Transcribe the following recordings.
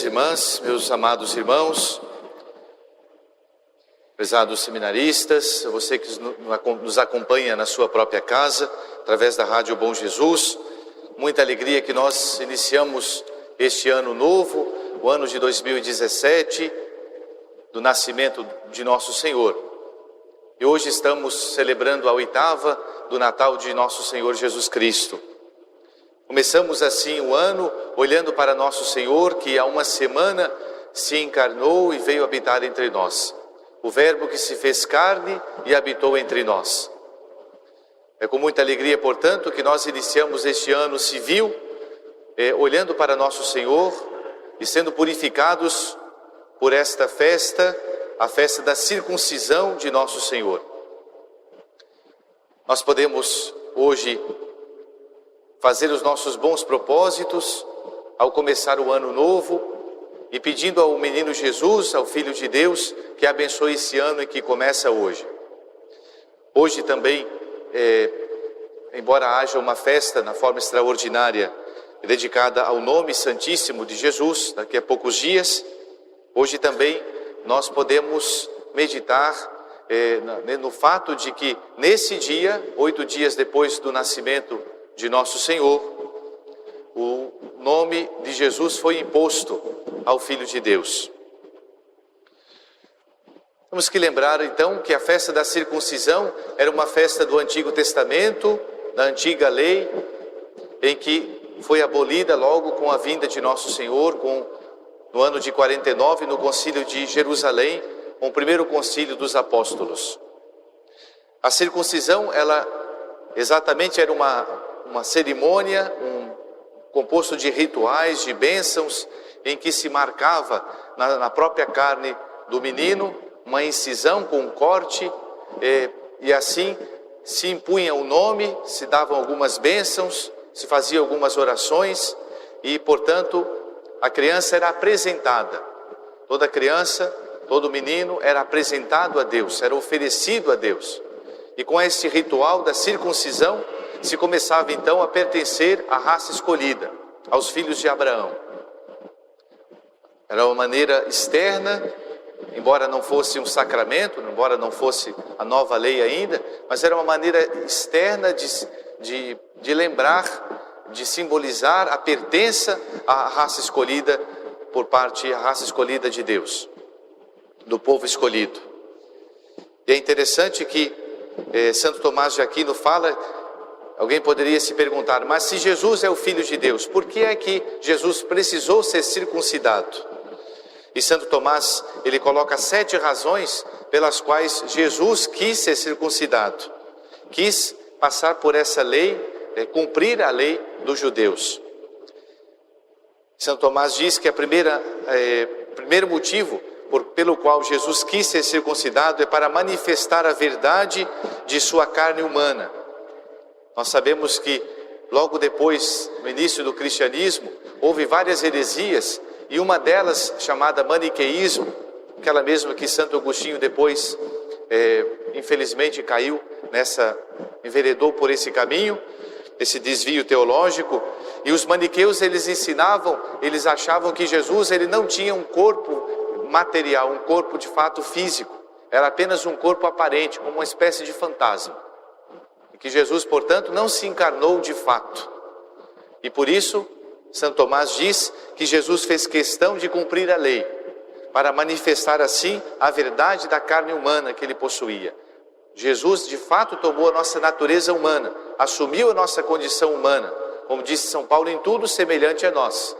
minhas irmãs, meus amados irmãos, prezados seminaristas, você que nos acompanha na sua própria casa, através da Rádio Bom Jesus, muita alegria que nós iniciamos este ano novo, o ano de 2017, do nascimento de nosso Senhor. E hoje estamos celebrando a 8ª do Natal de nosso Senhor Jesus Cristo. Começamos assim o ano olhando para nosso Senhor, que há uma semana se encarnou e veio habitar entre nós. O Verbo que se fez carne e habitou entre nós. É com muita alegria, portanto, que nós iniciamos este ano civil, olhando para nosso Senhor e sendo purificados por esta festa, a festa da circuncisão de nosso Senhor. Nós podemos hoje fazer os nossos bons propósitos ao começar o ano novo e pedindo ao menino Jesus, ao Filho de Deus, que abençoe esse ano e que começa hoje. Hoje também, embora haja uma festa na forma extraordinária dedicada ao nome santíssimo de Jesus, daqui a poucos dias, hoje também nós podemos meditar no fato de que nesse dia, 8 dias depois do nascimento de nosso Senhor, o nome de Jesus foi imposto ao Filho de Deus. Temos que lembrar então que a festa da circuncisão era uma festa do Antigo Testamento, da antiga lei, em que foi abolida logo com a vinda de nosso Senhor, no ano de 49, no concílio de Jerusalém, com o primeiro concílio dos apóstolos. A circuncisão, ela exatamente era uma cerimônia, composto de rituais, de bênçãos, em que se marcava na própria carne do menino uma incisão com um corte, e assim se impunha o nome, se davam algumas bênçãos, se faziam algumas orações e, portanto, a criança era apresentada. Toda criança, todo menino era apresentado a Deus, era oferecido a Deus. E com este ritual da circuncisão, se começava então a pertencer à raça escolhida, aos filhos de Abraão. Era uma maneira externa, embora não fosse um sacramento, embora não fosse a nova lei ainda, mas era uma maneira externa de lembrar, de simbolizar a pertença à raça escolhida a raça escolhida de Deus, do povo escolhido. E é interessante que Santo Tomás de Aquino fala. Alguém poderia se perguntar, mas se Jesus é o Filho de Deus, por que é que Jesus precisou ser circuncidado? E Santo Tomás, ele coloca 7 razões pelas quais Jesus quis ser circuncidado. Quis passar por essa lei, cumprir a lei dos judeus. Santo Tomás diz que o primeiro motivo pelo qual Jesus quis ser circuncidado é para manifestar a verdade de sua carne humana. Nós sabemos que logo depois, no início do cristianismo, houve várias heresias, e uma delas, chamada maniqueísmo, aquela mesma que Santo Agostinho depois, infelizmente, enveredou por esse caminho, esse desvio teológico. E os maniqueus, eles achavam que Jesus ele não tinha um corpo material, um corpo de fato físico, era apenas um corpo aparente, como uma espécie de fantasma. Que Jesus, portanto, não se encarnou de fato. E por isso, Santo Tomás diz que Jesus fez questão de cumprir a lei, para manifestar assim a verdade da carne humana que ele possuía. Jesus, de fato, tomou a nossa natureza humana, assumiu a nossa condição humana, como disse São Paulo, em tudo semelhante a nós.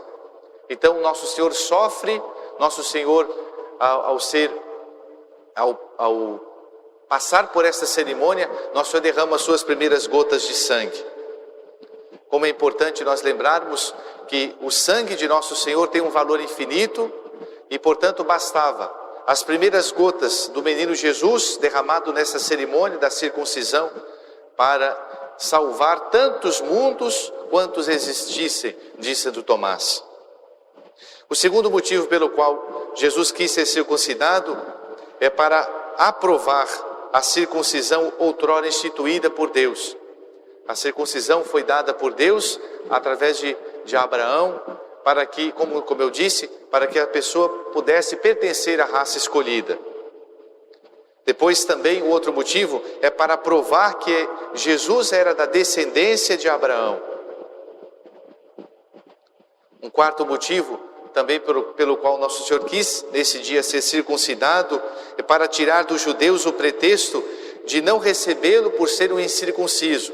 Então, nosso Senhor sofre, nosso Senhor, ao passar por esta cerimônia, nosso Senhor derrama as suas primeiras gotas de sangue. Como é importante nós lembrarmos que o sangue de nosso Senhor tem um valor infinito e, portanto, bastava as primeiras gotas do menino Jesus derramado nessa cerimônia da circuncisão para salvar tantos mundos quantos existissem, disse Santo Tomás. O segundo motivo pelo qual Jesus quis ser circuncidado é para aprovar a circuncisão outrora instituída por Deus. A circuncisão foi dada por Deus através de Abraão, para que, como eu disse, para que a pessoa pudesse pertencer à raça escolhida. Depois também o outro motivo é para provar que Jesus era da descendência de Abraão. Um quarto motivo, também pelo qual Nosso Senhor quis nesse dia ser circuncidado, é para tirar dos judeus o pretexto de não recebê-lo por ser um incircunciso.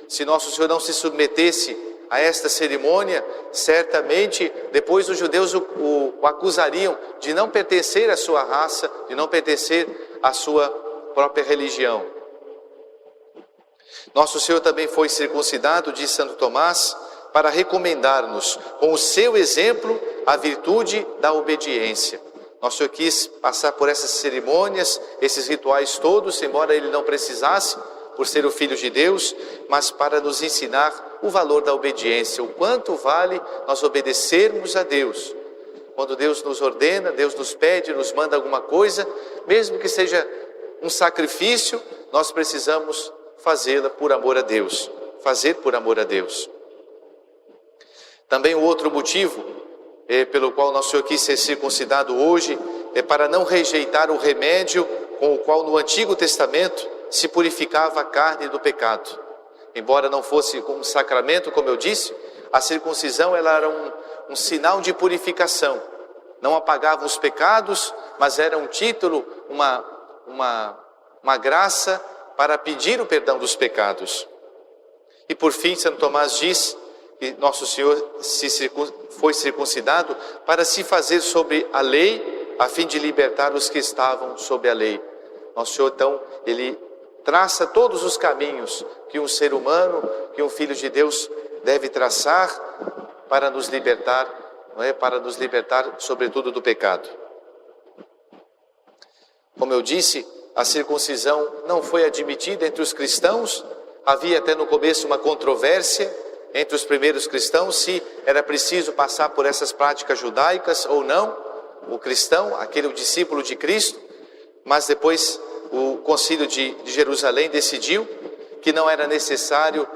Se Nosso Senhor não se submetesse a esta cerimônia, certamente depois os judeus o acusariam de não pertencer à sua raça, de não pertencer à sua própria religião. Nosso Senhor também foi circuncidado, diz Santo Tomás, para recomendar-nos, com o seu exemplo, a virtude da obediência. Nosso Senhor quis passar por essas cerimônias, esses rituais todos, embora Ele não precisasse, por ser o Filho de Deus, mas para nos ensinar o valor da obediência, o quanto vale nós obedecermos a Deus. Quando Deus nos ordena, Deus nos pede, nos manda alguma coisa, mesmo que seja um sacrifício, nós precisamos fazê-la por amor a Deus, fazer por amor a Deus. Também o outro motivo pelo qual Nosso Senhor quis ser circuncidado hoje é para não rejeitar o remédio com o qual no Antigo Testamento se purificava a carne do pecado. Embora não fosse um sacramento, como eu disse, a circuncisão ela era um sinal de purificação. Não apagava os pecados, mas era um título, uma graça para pedir o perdão dos pecados. E por fim, Santo Tomás diz que Nosso Senhor foi circuncidado para se fazer sobre a lei, a fim de libertar os que estavam sob a lei. Nosso Senhor, então, Ele traça todos os caminhos que um ser humano, que um Filho de Deus deve traçar para nos libertar, não é? Para nos libertar, sobretudo, do pecado. Como eu disse, a circuncisão não foi admitida entre os cristãos. Havia até no começo uma controvérsia entre os primeiros cristãos se era preciso passar por essas práticas judaicas ou não. O cristão, aquele discípulo de Cristo, mas depois o Concílio de Jerusalém decidiu que não era necessário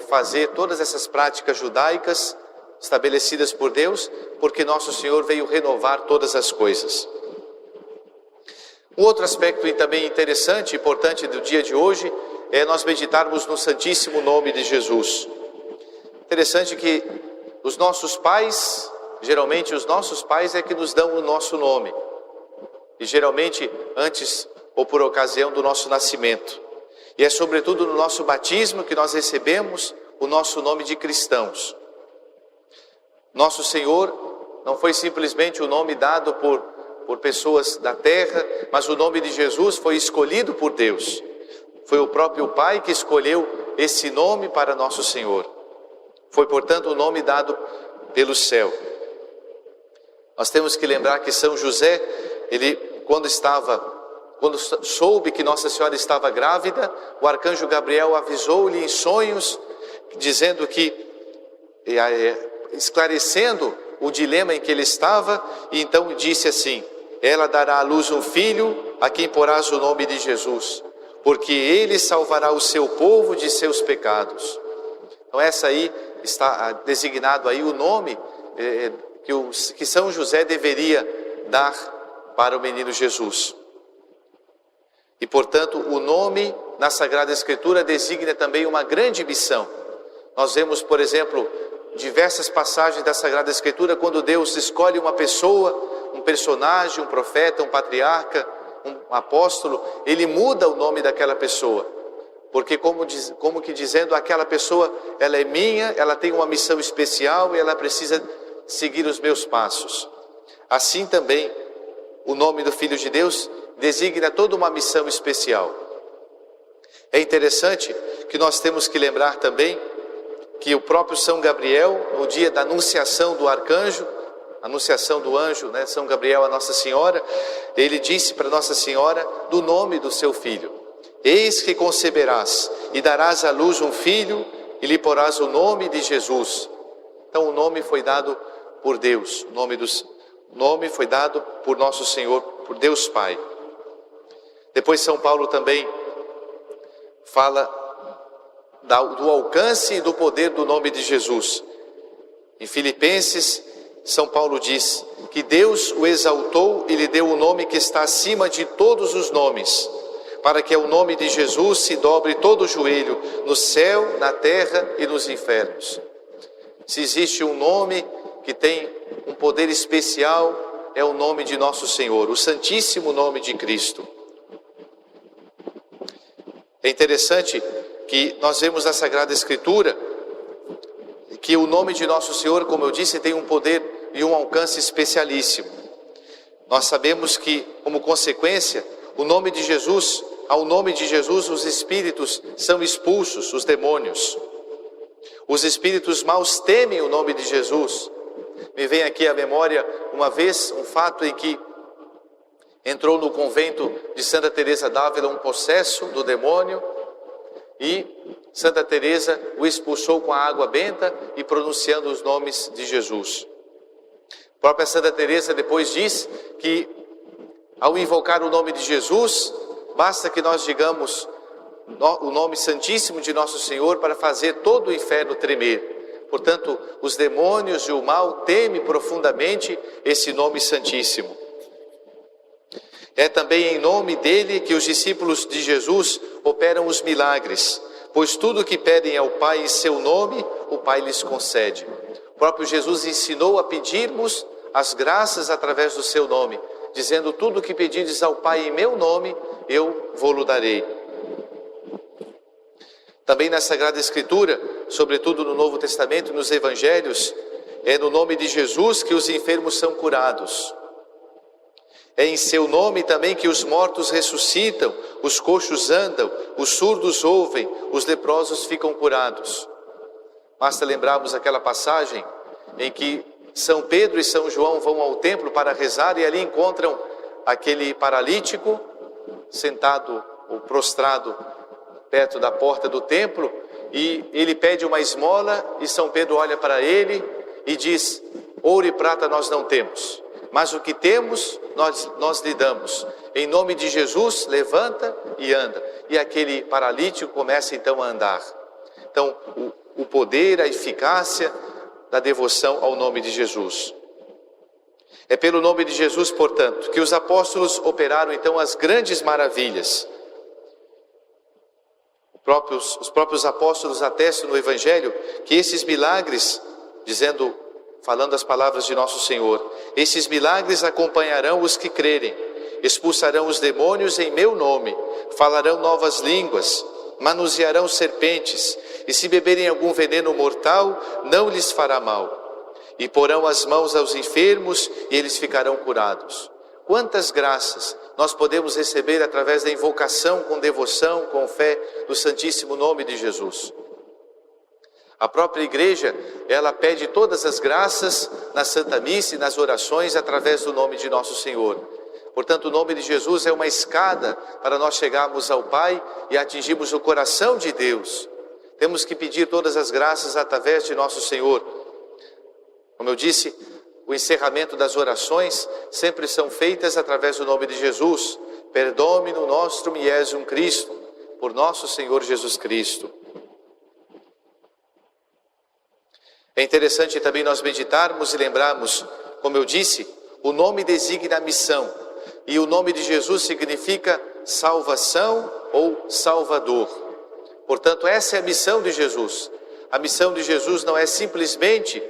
fazer todas essas práticas judaicas estabelecidas por Deus, porque Nosso Senhor veio renovar todas as coisas. Um outro aspecto também interessante e importante do dia de hoje é nós meditarmos no Santíssimo Nome de Jesus. Interessante que os nossos pais, geralmente os nossos pais é que nos dão o nosso nome. E geralmente antes ou por ocasião do nosso nascimento. E é sobretudo no nosso batismo que nós recebemos o nosso nome de cristãos. Nosso Senhor não foi simplesmente o nome dado por pessoas da terra, mas o nome de Jesus foi escolhido por Deus. Foi o próprio Pai que escolheu esse nome para Nosso Senhor. Foi, portanto, o nome dado pelo céu. Nós temos que lembrar que São José, ele quando soube que Nossa Senhora estava grávida, o arcanjo Gabriel avisou-lhe em sonhos, dizendo que, esclarecendo o dilema em que ele estava, e então disse assim: ela dará à luz um filho, a quem porás o nome de Jesus, porque ele salvará o seu povo de seus pecados. Então essa aí está designado aí o nome que São José deveria dar para o menino Jesus. E, portanto, o nome na Sagrada Escritura designa também uma grande missão. Nós vemos, por exemplo, diversas passagens da Sagrada Escritura, quando Deus escolhe uma pessoa, um personagem, um profeta, um patriarca, um apóstolo, Ele muda o nome daquela pessoa. Porque como que dizendo, aquela pessoa, ela é minha, ela tem uma missão especial e ela precisa seguir os meus passos. Assim também, o nome do Filho de Deus designa toda uma missão especial. É interessante que nós temos que lembrar também que o próprio São Gabriel, no dia da anunciação do arcanjo, anunciação do anjo, né, São Gabriel a Nossa Senhora, ele disse para Nossa Senhora do nome do seu filho: eis que conceberás e darás à luz um filho e lhe porás o nome de Jesus. Então o nome foi dado por Deus, o nome foi dado por Nosso Senhor, por Deus Pai. Depois São Paulo também fala do alcance e do poder do nome de Jesus. Em Filipenses, São Paulo diz: que Deus o exaltou e lhe deu o nome que está acima de todos os nomes, para que ao nome de Jesus se dobre todo o joelho, no céu, na terra e nos infernos. Se existe um nome que tem um poder especial, é o nome de nosso Senhor, o Santíssimo Nome de Cristo. É interessante que nós vemos na Sagrada Escritura que o nome de nosso Senhor, como eu disse, tem um poder e um alcance especialíssimo. Nós sabemos que, como consequência, ao nome de Jesus, os espíritos são expulsos, os demônios. Os espíritos maus temem o nome de Jesus. Me vem aqui à memória, uma vez, um fato em que entrou no convento de Santa Teresa d'Ávila um possesso do demônio e Santa Teresa o expulsou com a água benta e pronunciando os nomes de Jesus. A própria Santa Teresa depois diz que ao invocar o nome de Jesus, basta que nós digamos o nome santíssimo de nosso Senhor para fazer todo o inferno tremer. Portanto, os demônios e o mal temem profundamente esse nome santíssimo. É também em nome dele que os discípulos de Jesus operam os milagres, pois tudo o que pedem ao Pai em seu nome, o Pai lhes concede. O próprio Jesus ensinou a pedirmos as graças através do seu nome, dizendo: tudo o que pedirdes ao Pai em meu nome, eu vou-lo darei. Também na Sagrada Escritura, sobretudo no Novo Testamento e nos Evangelhos, é no nome de Jesus que os enfermos são curados. É em seu nome também que os mortos ressuscitam, os coxos andam, os surdos ouvem, os leprosos ficam curados. Basta lembrarmos aquela passagem em que São Pedro e São João vão ao templo para rezar e ali encontram aquele paralítico sentado ou prostrado perto da porta do templo, e ele pede uma esmola e São Pedro olha para ele e diz: ouro e prata nós não temos, mas o que temos nós lhe damos. Em nome de Jesus, levanta e anda. E aquele paralítico começa então a andar. Então, o poder, a eficácia da devoção ao nome de Jesus. É pelo nome de Jesus, portanto, que os apóstolos operaram então as grandes maravilhas. Os próprios apóstolos atestam no Evangelho que esses milagres, falando as palavras de nosso Senhor, esses milagres acompanharão os que crerem, expulsarão os demônios em meu nome, falarão novas línguas, manusearão serpentes, e se beberem algum veneno mortal, não lhes fará mal. E porão as mãos aos enfermos e eles ficarão curados. Quantas graças nós podemos receber através da invocação com devoção, com fé, do Santíssimo Nome de Jesus. A própria Igreja, ela pede todas as graças na Santa Missa e nas orações através do nome de nosso Senhor. Portanto, o nome de Jesus é uma escada para nós chegarmos ao Pai e atingirmos o coração de Deus. Temos que pedir todas as graças através de nosso Senhor. Como eu disse, o encerramento das orações sempre são feitas através do nome de Jesus. Per Domino nostrum Iesum Christum, por nosso Senhor Jesus Cristo. É interessante também nós meditarmos e lembrarmos, como eu disse, o nome designa a missão. E o nome de Jesus significa salvação ou salvador. Portanto, essa é a missão de Jesus. A missão de Jesus não é simplesmente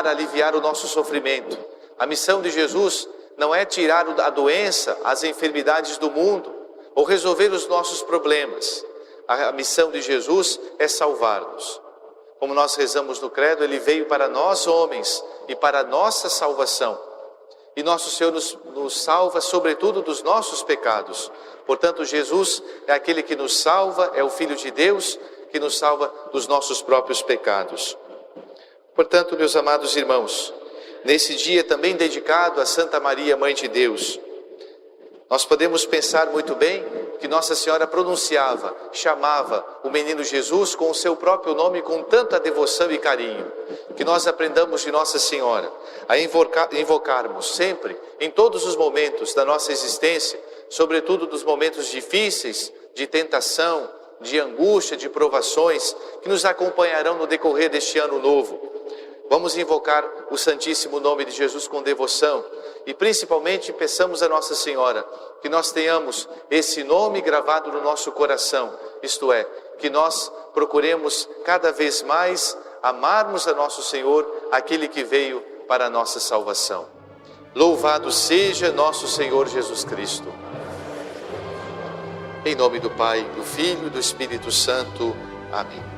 aliviar o nosso sofrimento. A missão de Jesus não é tirar a doença, as enfermidades do mundo, ou resolver os nossos problemas. A missão de Jesus é salvar-nos. Como nós rezamos no credo, Ele veio para nós homens e para a nossa salvação. E nosso Senhor nos salva sobretudo dos nossos pecados. Portanto, Jesus é aquele que nos salva, é o Filho de Deus que nos salva dos nossos próprios pecados. Portanto, meus amados irmãos, nesse dia também dedicado a Santa Maria, Mãe de Deus, nós podemos pensar muito bem que Nossa Senhora chamava o menino Jesus com o seu próprio nome com tanta devoção e carinho. Que nós aprendamos de Nossa Senhora a invocarmos sempre, em todos os momentos da nossa existência, sobretudo dos momentos difíceis, de tentação, de angústia, de provações, que nos acompanharão no decorrer deste ano novo. Vamos invocar o Santíssimo Nome de Jesus com devoção e principalmente peçamos a Nossa Senhora que nós tenhamos esse nome gravado no nosso coração, isto é, que nós procuremos cada vez mais amarmos a nosso Senhor, aquele que veio para a nossa salvação. Louvado seja nosso Senhor Jesus Cristo. Em nome do Pai, do Filho e do Espírito Santo. Amém.